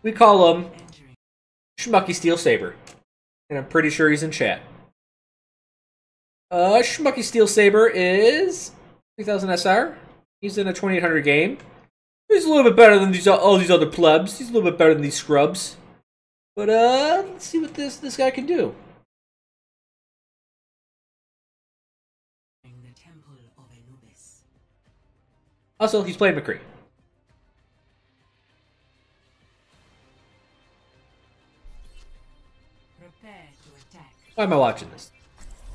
We call him Schmucky Steelsabre. And I'm pretty sure he's in chat. Schmucky Steelsabre is 3000 SR. He's in a 2800 game. He's a little bit better than all these other plebs. He's a little bit better than these scrubs. But let's see what this guy can do. Also, he's playing McCree. Why am I watching this?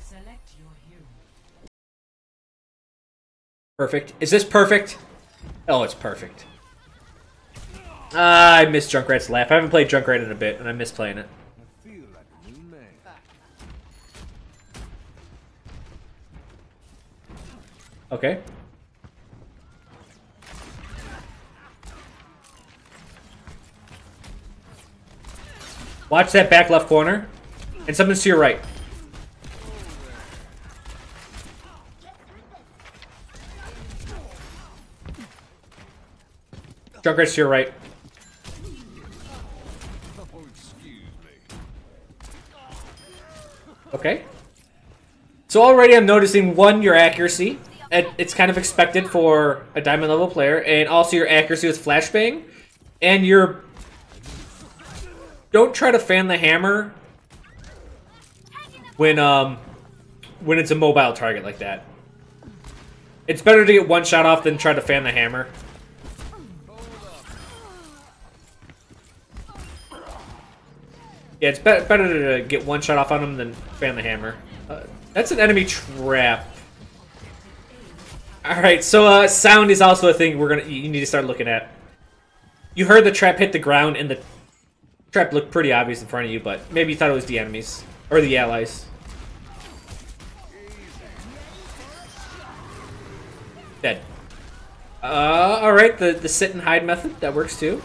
Select your hero. Perfect. Is this perfect? Oh, it's perfect. I miss Junkrat's laugh. I haven't played Junkrat in a bit, and I miss playing it. Okay. Watch that back left corner. And someone's to your right. Junkrat's to your right. Okay. So already I'm noticing, one, your accuracy. It's kind of expected for a diamond level player. And also your accuracy with flashbang. And your... Don't try to fan the hammer when it's a mobile target like that. It's better to get one shot off than try to fan the hammer. Yeah, it's better to get one shot off on him than fan the hammer. That's an enemy trap. Alright, so sound is also a thing you need to start looking at. You heard the trap hit the ground and the trap looked pretty obvious in front of you, but maybe you thought it was the enemies. Or the allies. Dead. Alright, the sit and hide method, that works too.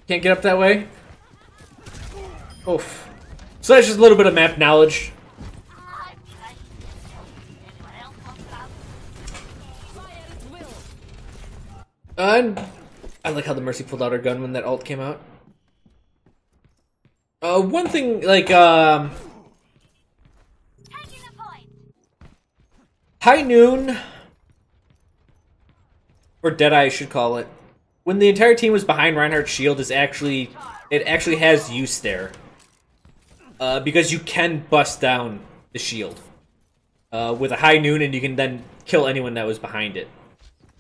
Can't get up that way? Oof. So that's just a little bit of map knowledge. I like how the Mercy pulled out her gun when that ult came out. One thing, like, High Noon, or Deadeye I should call it, when the entire team was behind Reinhardt's shield, it actually has use there. Because you can bust down the shield with a High Noon, and you can then kill anyone that was behind it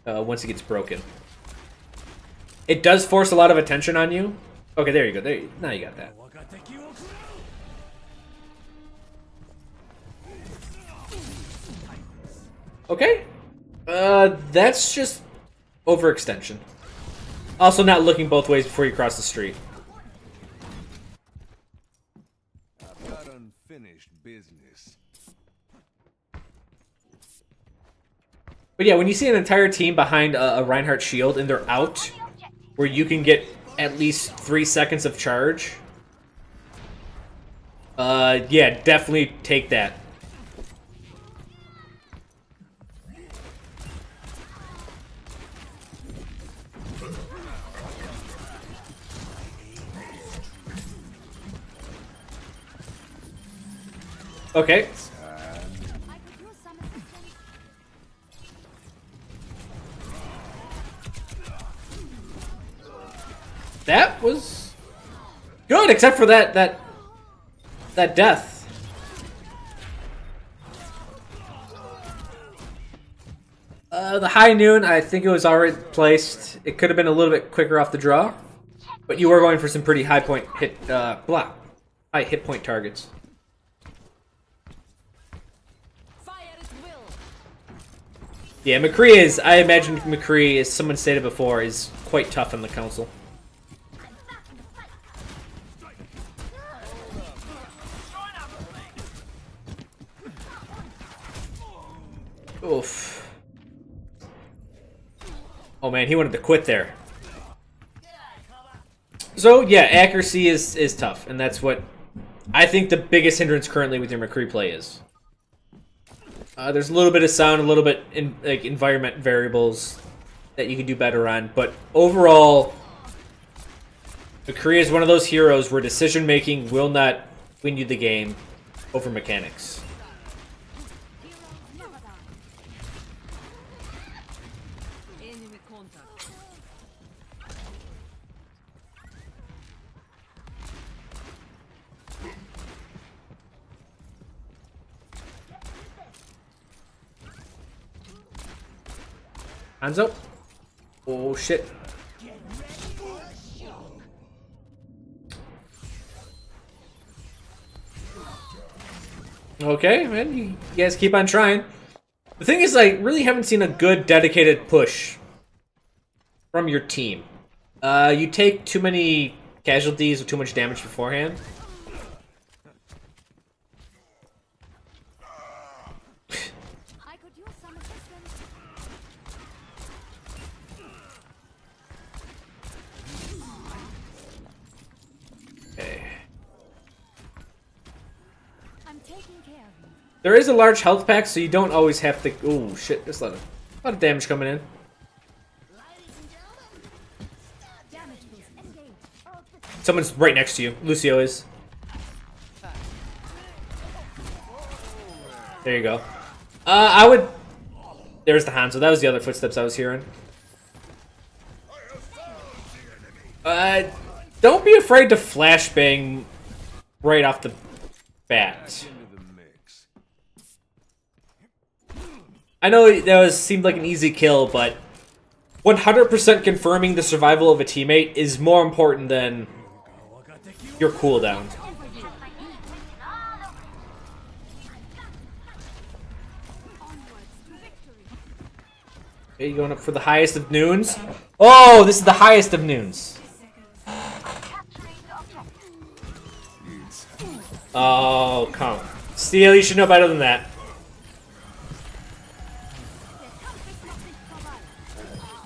once it gets broken. It does force a lot of attention on you. Okay, there you go. Now you got that. Okay. That's just overextension. Also not looking both ways before you cross the street. I've got unfinished business. But yeah, when you see an entire team behind a Reinhardt shield and they're out, where you can get at least 3 seconds of charge, yeah, definitely take that. Okay. That was good, except for that death. The High Noon, I think it was already placed. It could have been a little bit quicker off the draw, but you were going for some pretty high hit point targets. Yeah, McCree is, I imagine McCree, as someone stated before, is quite tough on the council. Oof. Oh man, he wanted to quit there. So yeah, accuracy is tough, and that's what I think the biggest hindrance currently with your McCree play is. There's a little bit of sound, a little bit in like environment variables that you can do better on, but overall, McCree is one of those heroes where decision making will not win you the game over mechanics. Hands up. Oh shit. Okay, man, you guys keep on trying. The thing is, I really haven't seen a good dedicated push from your team. You take too many casualties or too much damage beforehand. There is a large health pack, so you don't always have to. Oh shit! There's a lot of damage coming in. Someone's right next to you. Lucio is. There you go. I would. There's the Hanzo. That was the other footsteps I was hearing. Don't be afraid to flashbang right off the bat. I know that seemed like an easy kill, but 100% confirming the survival of a teammate is more important than your cooldown. Okay, you going up for the highest of noons? Oh, this is the highest of noons. Oh, come on. Steel, you should know better than that.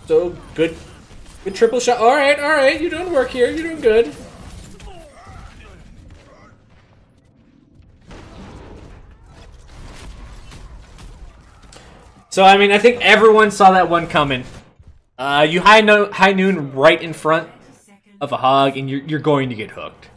So, good triple shot. Alright, you're doing work here. You're doing good. So, I mean, I think everyone saw that one coming. You high noon right in front of a hog, and you're going to get hooked.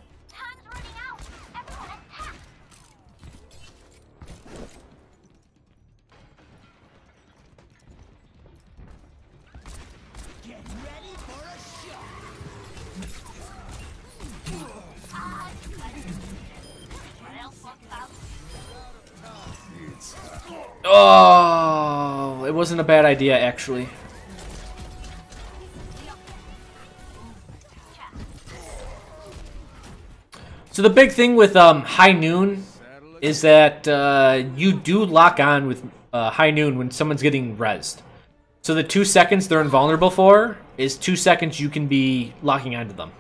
Oh, it wasn't a bad idea, actually. So the big thing with High Noon is that you do lock on with High Noon when someone's getting rezzed. So the 2 seconds they're invulnerable for is 2 seconds you can be locking onto them.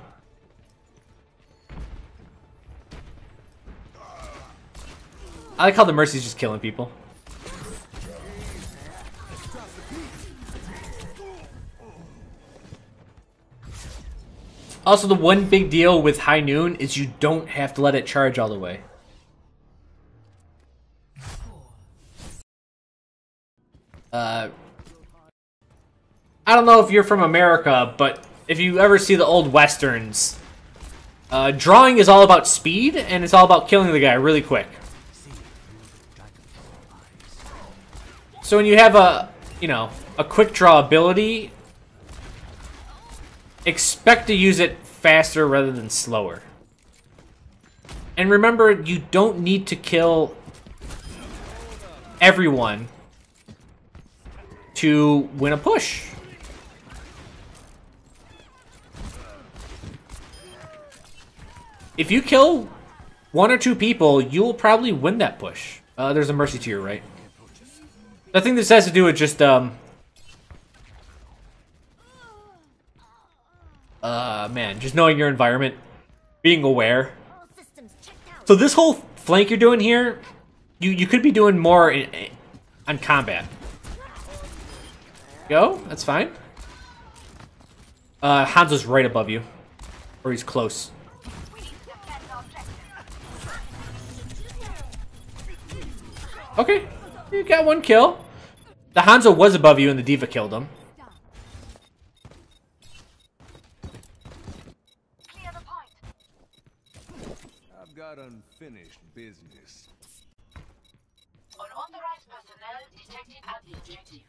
I like how the Mercy's just killing people. Also, the one big deal with High Noon is you don't have to let it charge all the way. I don't know if you're from America, but if you ever see the old westerns, drawing is all about speed, and it's all about killing the guy really quick. So when you have a quick draw ability, expect to use it faster rather than slower. And remember, you don't need to kill everyone to win a push. If you kill 1 or 2 people, you'll probably win that push. There's a Mercy to your right. I think this has to do with just man, just knowing your environment, being aware. So this whole flank you're doing here, you could be doing more on combat. Go, that's fine. Hanzo's right above you, or he's close. Okay, you got one kill. The Hanzo was above you and the Diva killed him. I've got unfinished business. Unauthorized personnel detected at the objective.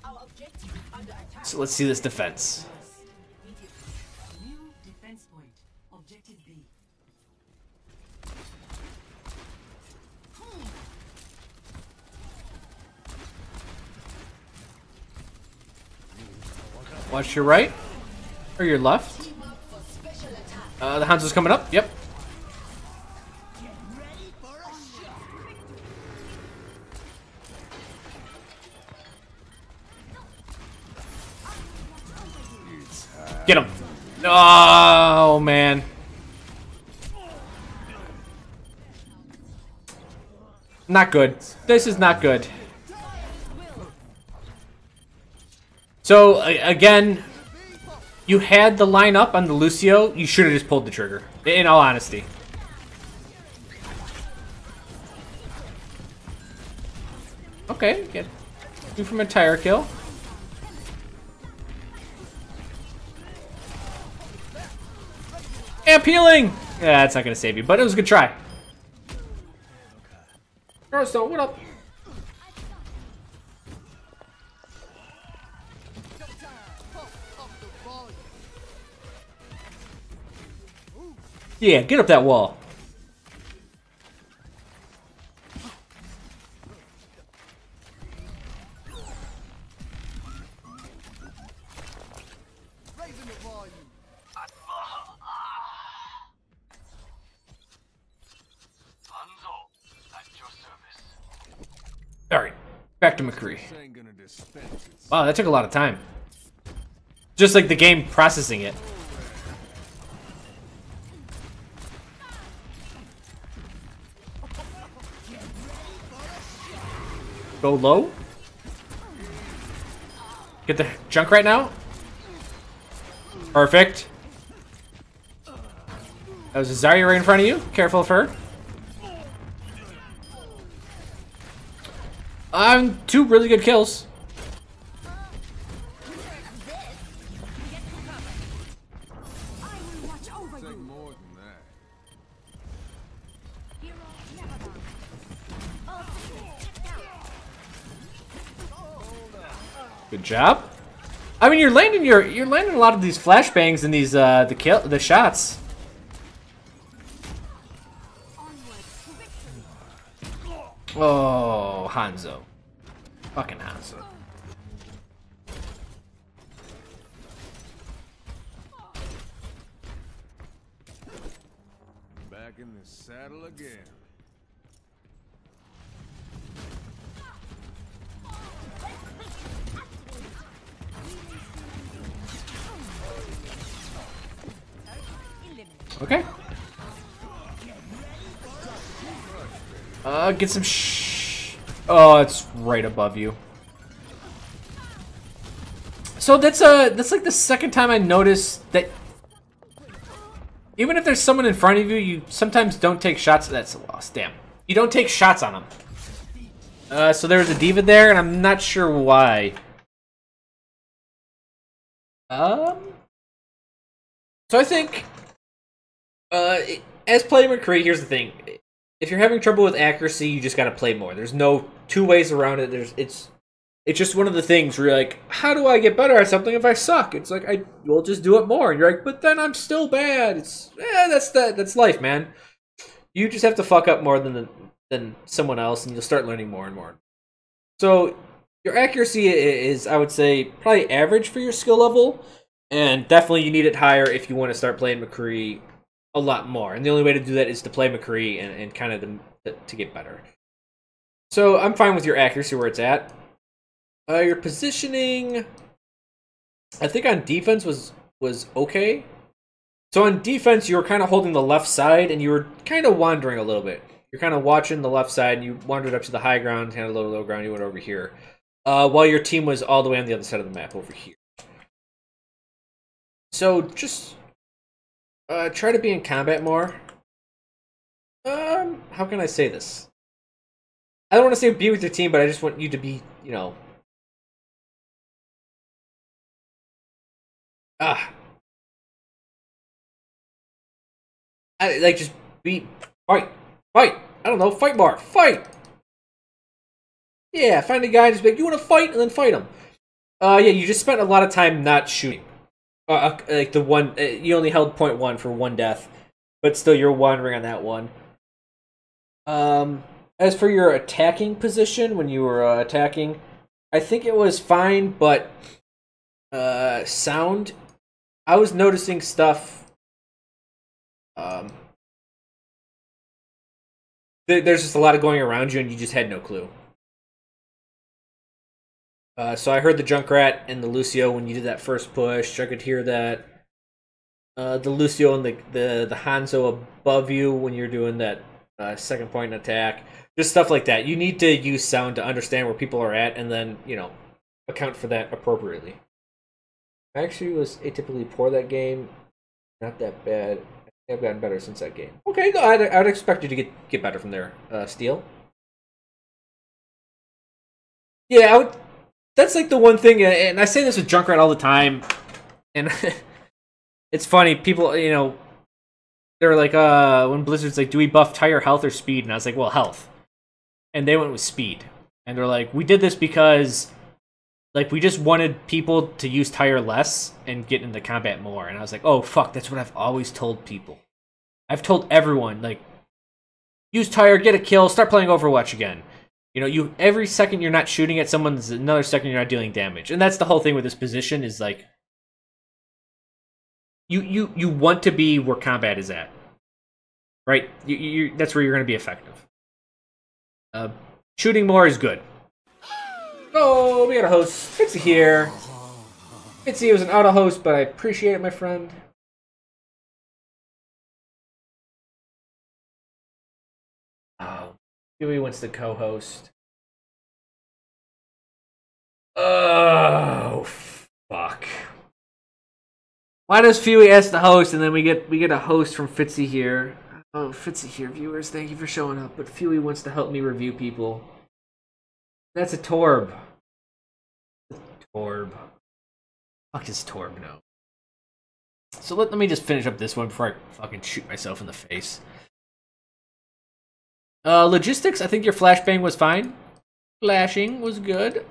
Our objective under attack. So let's see this defense. New defense point. Objective B. Watch your right or your left. The Hanzo's coming up. Yep. Get him. Oh, man. Not good. This is not good. So, again, you had the line up on the Lucio. You should have just pulled the trigger, in all honesty. Okay, get 2 from a tire kill. Amp healing! Yeah, that's not gonna save you, but it was a good try. Stone, what up? Yeah, get up that wall. Alright, back to McCree. Wow, that took a lot of time. Just like the game processing it. Go low. Get the junk right now. Perfect. That was a Zarya right in front of you. Careful of her. Two really good kills. Good job. I mean, you're landing a lot of these flashbangs and these the shots. Oh, Hanzo. Fucking Hanzo. Back in the saddle again. Okay. Get some oh, it's right above you. So that's like the second time I noticed that even if there's someone in front of you, you sometimes don't take shots. That's a loss. Damn. You don't take shots on them. So there was a diva there, and I'm not sure why. So I think, as playing McCree, here's the thing. If you're having trouble with accuracy, you just gotta play more. There's no two ways around it. It's just one of the things where you're like, how do I get better at something if I suck? It's like, we'll just do it more. And you're like, but then I'm still bad. It's, that's life, man. You just have to fuck up more than someone else, and you'll start learning more and more. So your accuracy is, I would say, probably average for your skill level, and definitely you need it higher if you want to start playing McCree a lot more. And the only way to do that is to play McCree and kind of to get better. So I'm fine with your accuracy where it's at. Your positioning, I think on defense was okay. So on defense, you were kind of holding the left side, and you were kind of wandering a little bit. You're kind of watching the left side, and you wandered up to the high ground, had a low ground, you went over here. While your team was all the way on the other side of the map over here. So just try to be in combat more. How can I say this? I don't want to say be with your team, but I just want you to be, you know... just be... Fight! I don't know, fight more! Fight! Yeah, find a guy and just be like, you want to fight? And then fight him. Yeah, you just spent a lot of time not shooting. Like the one... you only held 0.1 for one death. But still, you're wandering on that one. As for your attacking position, when you were attacking, I think it was fine, but sound, I was noticing stuff. There's just a lot of going around you, and you just had no clue. So I heard the Junkrat and the Lucio when you did that first push. I could hear that. The Lucio and the Hanzo above you when you're doing that second point attack. Just stuff like that. You need to use sound to understand where people are at and then, you know, account for that appropriately. I actually was atypically poor that game. Not that bad. I think I've gotten better since that game. Okay, no, I'd expect you to get better from there, Steel. Yeah, I would... That's like the one thing, and I say this with Junkrat all the time, and it's funny, people, you know, they're like, when Blizzard's like, do we buff tire health or speed? And I was like, well, health. And they went with speed. And they're like, we did this because, like, we just wanted people to use tire less and get into combat more. And I was like, oh, fuck, that's what I've always told people. I've told everyone, like, use tire, get a kill, start playing Overwatch again. You know, every second you're not shooting at someone, there's another second you're not dealing damage. And that's the whole thing with this position is, like, you want to be where combat is at. Right? That's where you're going to be effective. Shooting more is good. Oh, we got a host. Fitzy here. Fitzy was an auto host, but I appreciate it, my friend. Oh, Huey wants to co-host. Oh, fuck. Why does Huey ask the host and then we get a host from Fitzy here? Oh, Fitzy here, viewers, thank you for showing up. But Huey wants to help me review people. That's a Torb. Torb. Fuck is Torb now? So let me just finish up this one before I fucking shoot myself in the face. Logistics, I think your flashbang was fine. Flashing was good.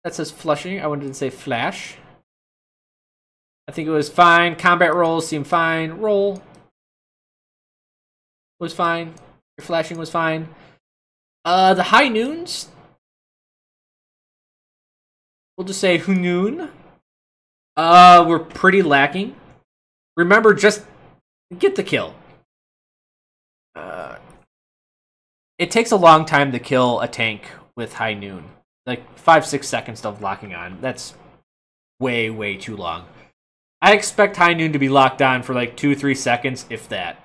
That says flushing. I wanted to say flash. I think it was fine. Combat rolls seemed fine. Roll was fine. Your flashing was fine. The high noons. We'll just say noon. Were pretty lacking. Remember, just get the kill. It takes a long time to kill a tank with high noon. Like 5-6 seconds of locking on. That's way too long. I expect high noon to be locked on for like 2-3 seconds, if that.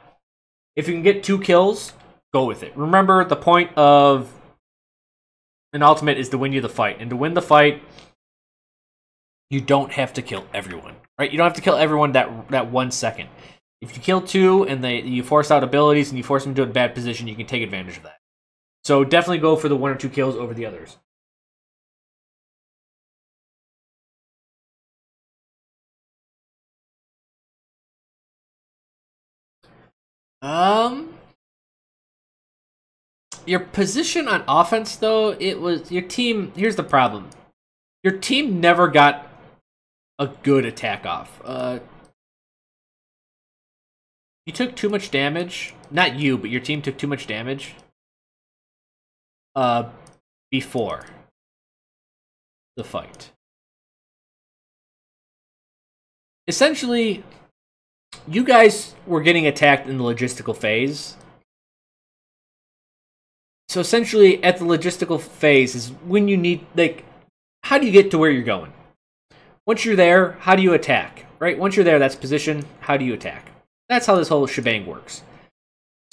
If you can get 2 kills, go with it. Remember, the point of an ultimate is to win you the fight. And to win the fight, you don't have to kill everyone. Right? You don't have to kill everyone that 1 second. If you kill 2 and you force out abilities and you force them into a bad position, you can take advantage of that. So definitely go for the 1 or 2 kills over the others. Your position on offense, though, it was your team. Here's the problem: your team never got a good attack off. You took too much damage. Not you, but your team took too much damage. Before the fight. Essentially, you guys were getting attacked in the logistical phase. So essentially, at the logistical phase is when you need, like, how do you get to where you're going? Once you're there, how do you attack? Right? Once you're there, that's position. How do you attack? That's how this whole shebang works.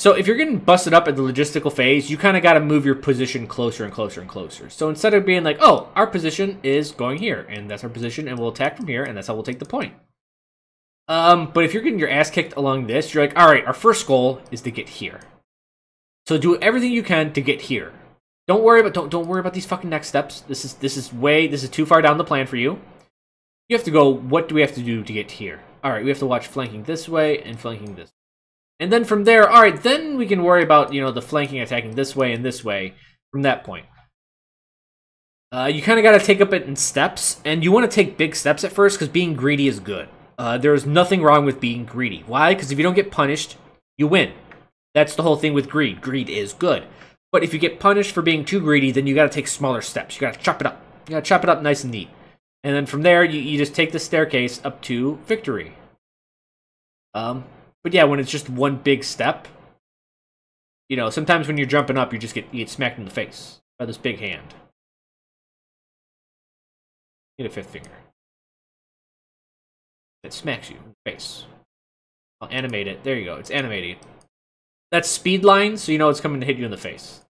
So if you're getting busted up at the logistical phase, you kind of got to move your position closer and closer and closer. So instead of being like, oh, our position is going here, and that's our position, and we'll attack from here, and that's how we'll take the point. But if you're getting your ass kicked along this, you're like, all right, our first goal is to get here. So do everything you can to get here. Don't worry about these fucking next steps. This is too far down the plan for you. You have to go, what do we have to do to get here? All right, we have to watch flanking this way and flanking this. And then from there, all right, then we can worry about, you know, the flanking attacking this way and this way from that point. You kind of got to take up it in steps, and you want to take big steps at first because being greedy is good. There's nothing wrong with being greedy. Why? Because if you don't get punished, you win. That's the whole thing with greed. Greed is good. But if you get punished for being too greedy, then you got to take smaller steps. You got to chop it up. You got to chop it up nice and neat. And then from there, you just take the staircase up to victory. But yeah, when it's just one big step, you know, sometimes when you're jumping up, you get smacked in the face by this big hand. Get a fifth finger. It smacks you in the face. I'll animate it. There you go. It's animated. That's speed line, so you know it's coming to hit you in the face.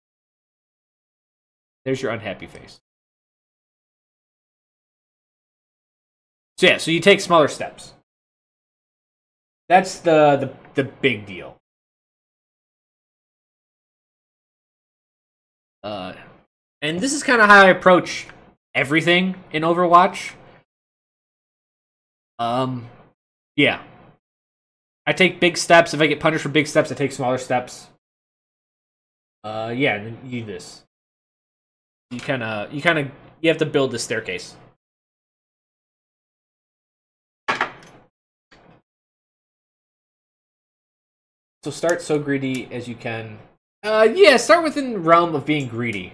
There's your unhappy face. So yeah, so you take smaller steps. That's the big deal. And this is kind of how I approach everything in Overwatch. Yeah. I take big steps. If I get punished for big steps, I take smaller steps. Yeah, and then you do this. You have to build this staircase. So start so greedy as you can. Yeah, start within the realm of being greedy.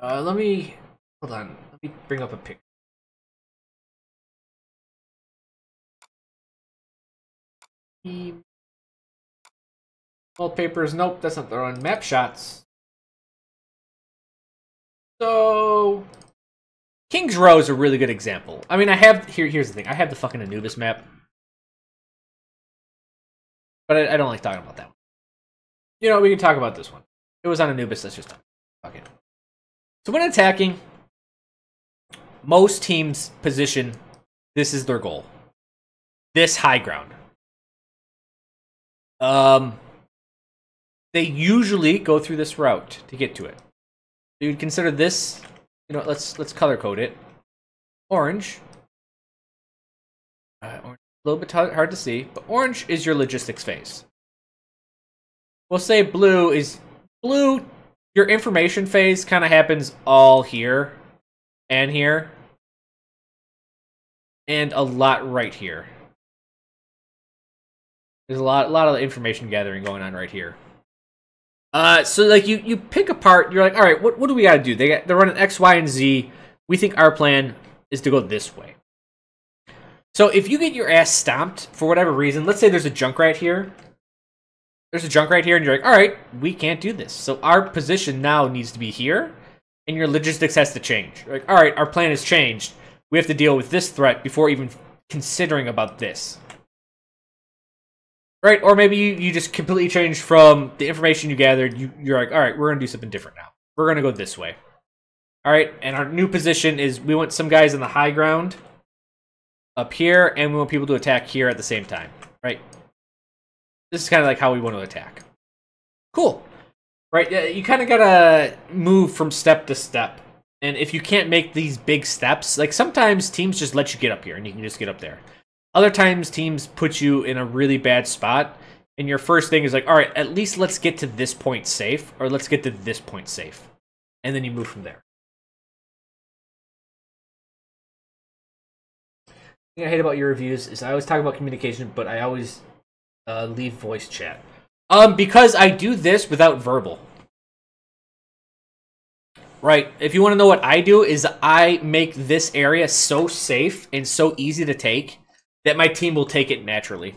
Let me... Hold on. Let me bring up a picture. Wallpapers. Nope, that's not the one. Map shots. So... King's Row is a really good example. I mean, I have... Here's the thing. I have the fucking Anubis map. But I don't like talking about that one. You know, we can talk about this one. It was on Anubis, let's just talk. Okay. So when attacking, most teams position, this is their goal. This high ground. They usually go through this route to get to it. So you'd consider this, you know, let's color code it. Orange. Orange. A little bit hard to see, but orange is your logistics phase. We'll say blue, your information phase kind of happens all here and here. And a lot right here. There's a lot of information gathering going on right here. So like you pick apart, you're like, all right, what do we got to do? They're running X, Y, and Z. We think our plan is to go this way. So if you get your ass stomped for whatever reason, let's say there's a Junkrat here. There's a Junkrat here, and you're like, all right, we can't do this. So our position now needs to be here, and your logistics has to change. You're like, all right, our plan has changed. We have to deal with this threat before even considering about this. Right? Or maybe you just completely changed from the information you gathered. You're like, all right, we're going to do something different now. We're going to go this way. All right, and our new position is we want some guys on the high ground up here, and we want people to attack here at the same time, right? This is kind of like how we want to attack. Cool. Right, you kind of gotta move from step to step. And if you can't make these big steps, like sometimes teams just let you get up here and you can just get up there. Other times teams put you in a really bad spot, and your first thing is like, all right, at least let's get to this point safe, or let's get to this point safe. And then you move from there. The thing I hate about your reviews is I always talk about communication, but I always leave voice chat. Because I do this without verbal. Right, if you want to know what I do is I make this area so safe and so easy to take that my team will take it naturally.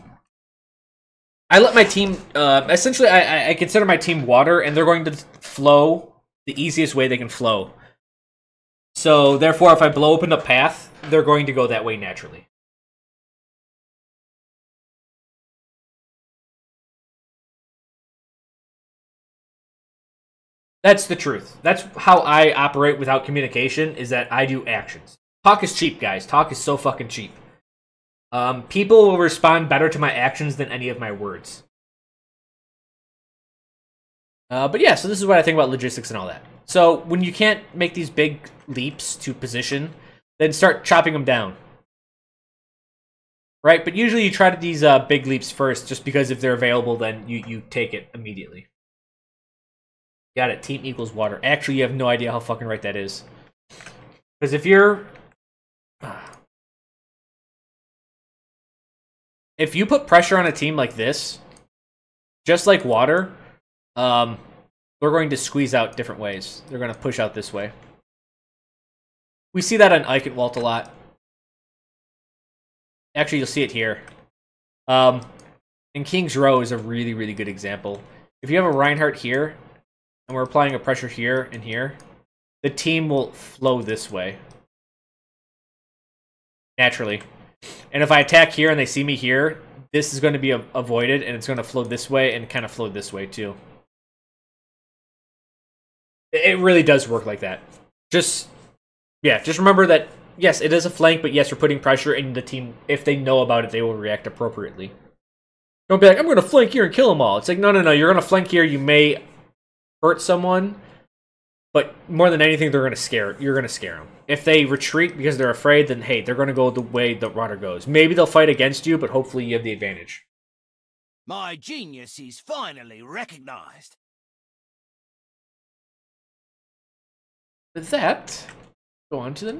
I let my team, essentially, I consider my team water, and they're going to flow the easiest way they can flow. So, therefore, if I blow open the path, they're going to go that way naturally. That's the truth. That's how I operate without communication, is that I do actions. Talk is cheap, guys. Talk is so fucking cheap. People will respond better to my actions than any of my words. But yeah, so this is what I think about logistics and all that. So, when you can't make these big leaps to position, then start chopping them down. Right? But usually you try to these big leaps first, just because if they're available, then you take it immediately. Got it. Team equals water. Actually, you have no idea how fucking right that is. Because if you're... if you put pressure on a team like this, just like water, they're going to squeeze out different ways. They're going to push out this way. We see that on Eichenwald a lot. Actually, you'll see it here. And King's Row is a really, really good example. If you have a Reinhardt here, and we're applying a pressure here and here, the team will flow this way. Naturally. And if I attack here and they see me here, this is going to be avoided, and it's going to flow this way and kind of flow this way too. It really does work like that. Just remember that, yes, it is a flank, but yes, you're putting pressure, and the team, if they know about it, they will react appropriately. Don't be like, I'm going to flank here and kill them all. It's like, no, you're going to flank here, you may hurt someone, but more than anything, you're going to scare them. If they retreat because they're afraid, then hey, they're going to go the way the runner goes. Maybe they'll fight against you, but hopefully you have the advantage. My genius is finally recognized. With that, go on to the